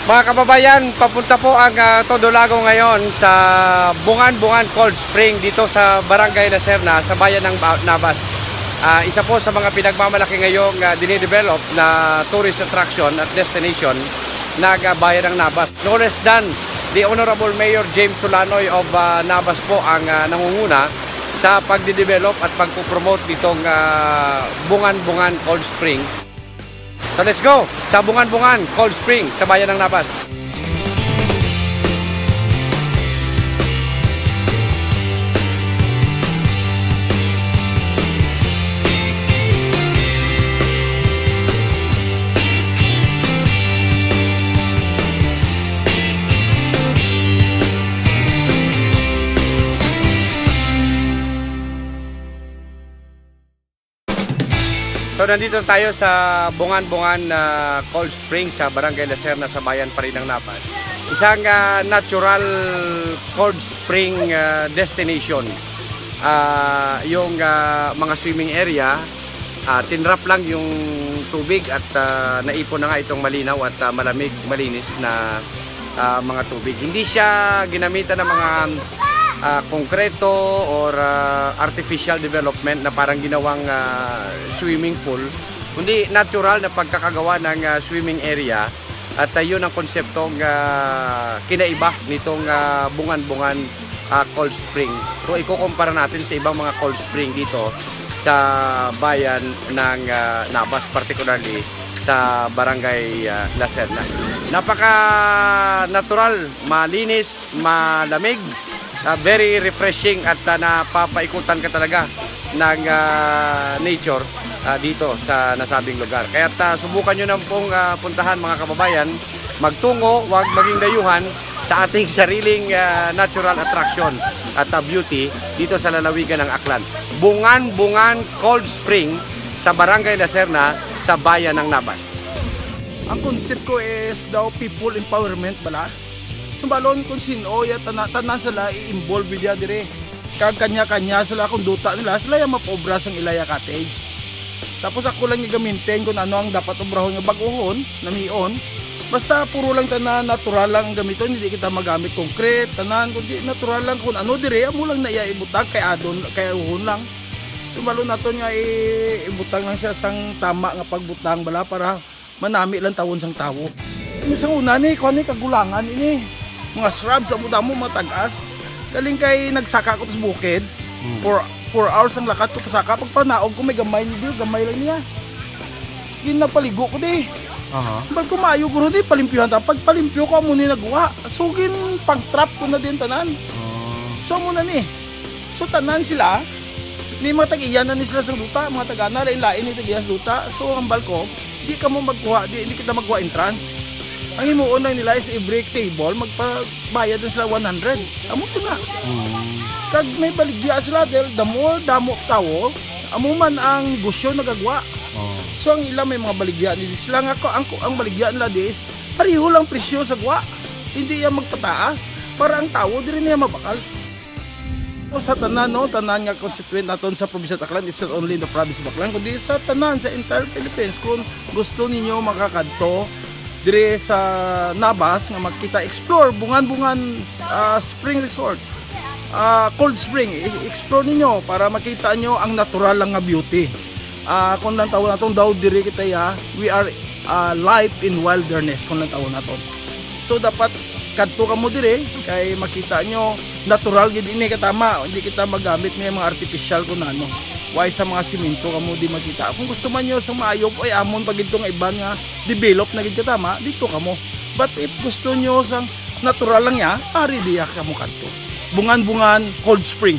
Mga kababayan, papunta po ang Todo Lago ngayon sa Bungan-Bungan Cold Spring dito sa Barangay La Serna sa bayan ng Navas. Isa po sa mga pinagmamalaki ngayong dinidevelop na tourist attraction at destination ng bayan ng Navas. No less than the Honorable Mayor James Solanoy of Navas po ang nangunguna sa pagdidevelop at pagpupromote ditong Bungan-Bungan Cold Spring. So let's go sa Bungan-Bungan Cold Spring sa bayan ng Navas. So nandito tayo sa Bungan-Bungan Cold Spring sa Barangay La Serna sa bayan pa rin ng Navas. Isang natural cold spring destination. Yung mga swimming area, tinrap lang yung tubig at naipon na nga itong malinaw at malamig, malinis na mga tubig. Hindi siya ginamitan ng mga konkreto or artificial development na parang ginawang swimming pool, kundi natural na pagkakagawa ng swimming area at yun ang konseptong kinaiba nitong Bungan-Bungan Cold Spring. So ikukumpara natin sa ibang mga cold spring dito sa bayan ng Navas, particularly sa Barangay La Serna. Napaka natural, malinis, malamig, very refreshing at napapaikutan ka talaga ng nature dito sa nasabing lugar. Kaya subukan nyo na pong puntahan mga kababayan, magtungo, huwag maging dayuhan sa ating sariling natural attraction at beauty dito sa lalawigan ng Aklan. Bungan-Bungan Cold Spring sa Barangay La Serna sa bayan ng Navas. Ang concept ko is daw people empowerment bala. Sumbalon kung sino ya tanan sila i-involve dia dire. Kag kanya-kanya sila kung duta nila sila yung mapobra sang Ilaya Cottage. Tapos ako lang i-maintain kung ano ang dapat obrahon nga baguhon, namion. Basta puro lang tanan natural lang gamiton, hindi kita magamit concrete, tanan kundi natural lang kung ano dire amo lang na iya ibutang kay adon kay uhon lang. Sumbalon naton nga ibutang lang siya sang tama nga pagbutang bala para manami lang tawon sang tawo. Isang una ni kuan ni kagulangan ini. Mga shrubs amo damo matagas. Kaling kay nagsaka ko sa bukid. 4 hours ang lakad ko pasaka pag panaog ko may gamay lang niya. Ginapaligo ko di. Bal ko maayo guro di palimpyuhan ta pag palimpyo ko amo ni nagwa. So gin pang trap ko na din tanan. So mo na ni. So tanan sila ni mga tag-iyan na ni sila sa duta, mga tagana lain-lain ni tag-iyan sa duta. So ang balko, di ka mo magkuha, hindi kita magkuha entrance. Ang imuon lang nila is i-break table, magpabayad din sila 100. Amo to na. Kag may baligya sila dahil damo tawo, amo man ang gusyo nagagwa. So ang ilang may mga baligya ni sila nga ko ang baligya nila is pareho lang presyo sa gwa. Hindi yan magpataas para ang tawo diri niya mabakal. O sa tanan tanan nga constituent naton sa probinsya Aklan is not only the province of Aklan kundi sa tanan sa entire Philippines. Kung gusto ninyo makakadto dire sa Navas nga makita explore Bungan-Bungan Spring Resort, Cold Spring, explore ninyo para makita nyo ang natural lang nga beauty. Kung lang tawon naton daw dire kita ya, we are life in wilderness kung lang tawon naton. So dapat kadto ka mo dire kay makita nyo natural gid ini katama, hindi kita magamit ni mga artificial kun ano. Why sa mga simento kamo di makita. Kung gusto man nyo sa maayo ay amon pag ito nga iban nga develop na gid katama dito kamo. But if gusto nyo sang natural lang ya, ari diya kamo kadto. Bungan-Bungan Cold Spring.